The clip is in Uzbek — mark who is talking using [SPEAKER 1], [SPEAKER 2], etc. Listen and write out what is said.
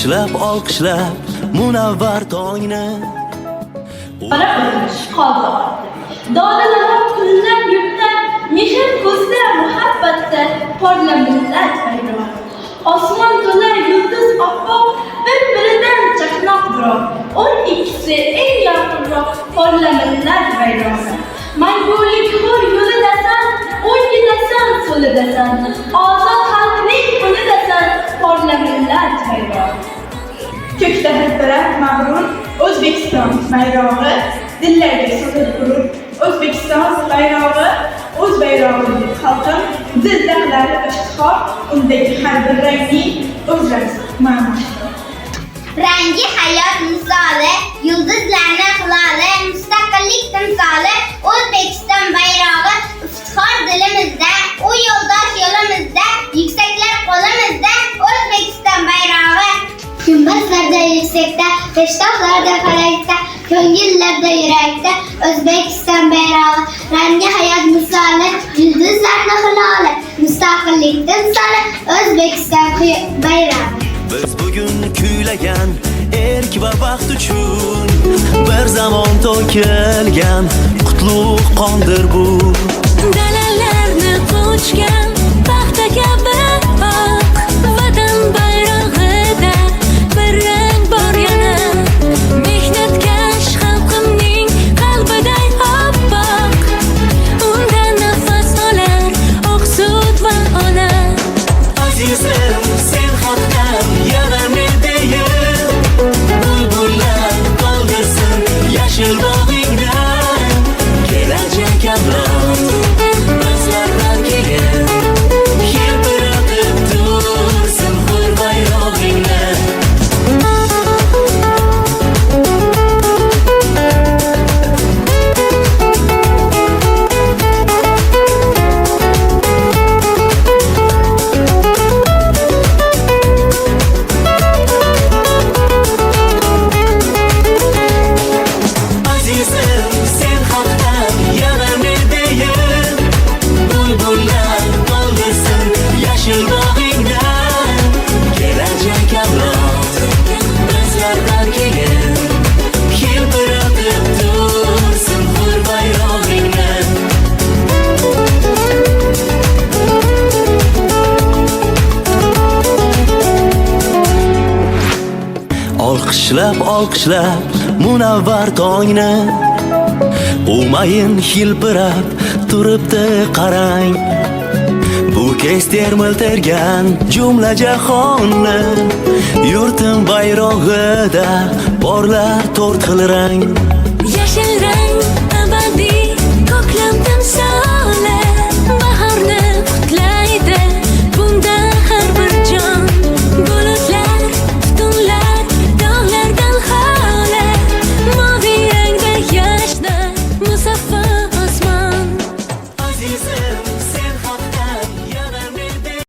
[SPEAKER 1] olqishlab munavvar tongni
[SPEAKER 2] Ana qilmish qoldi ortda. Dodalalar kunlar yurtdan, mehr ko'zda muhabbatda porlaminlar bayroq. Osmon to'la yulduz oppoq, bir-biridan chaqnoq biroq. O'n ikkisi eng yaqinroq porlaminlar bayroq. Mangulik hur yo'lidasan, o'ngidasan, so'lidasan. Ozod xalqning qo'lidasan, porlaminlar bayroq.
[SPEAKER 3] Ko'kda hilpirab mag'rur O'zbekiston bayrog'i dillarga so'zib turur. O'zbekiston bayrog'i o'z bayrog'i deb xalqim dil dag'lari ishtihor undagi har bir rangning o'z ma'nosi.
[SPEAKER 4] Rangi hayot misoli, yulduzlarning hiloli, mustaqillik timsoli, O'zbekiston bayrog'i iftixor dilimizda, u yo'ldosh yo'limizda, yuksaklar qo'limizda, O'zbekiston bayrog'i. Gumbazlarda yuksakda, peshtoqlarda falakda, ko'ngillarda yurakda, O'zbekiston bayrog'i. Rangi hayot misoli, yulduzlarning hiloli, mustaqillik timsoli, O'zbekiston bayrog'i.
[SPEAKER 1] Biz bugun kuylagan erk va baxt uchun bir zamon to'kilgan qutlug' qondir bu.
[SPEAKER 5] Dalalarni qo'chgan paxta kabi oq, vatan bayrog'ida bir rang bor yana. Mehnatkash xalqimning qalbiday oppoq, undan nafas olar oqsut va ona.
[SPEAKER 1] Azizim, sen haqdan yana ne deyim? Bulbullar qoldirsin yashil bog'ingda, kelajak avlod bizlardan keyin yilpiratib tursin hur bayrog'ingda. Azizim, sen haqdan yana ne deyim? Bulbullar qoldirsin yashil bog'ingda, kelajak avlod bizlardan keyin yilpiratib tursin hur bayrog'ingda. Olqishlab munavvar tongni umayin hilpirab turibdi qarang. Bu kez termiltirgan jumla jahonni yurtim bayrog'ida porlar to'rt xil rang.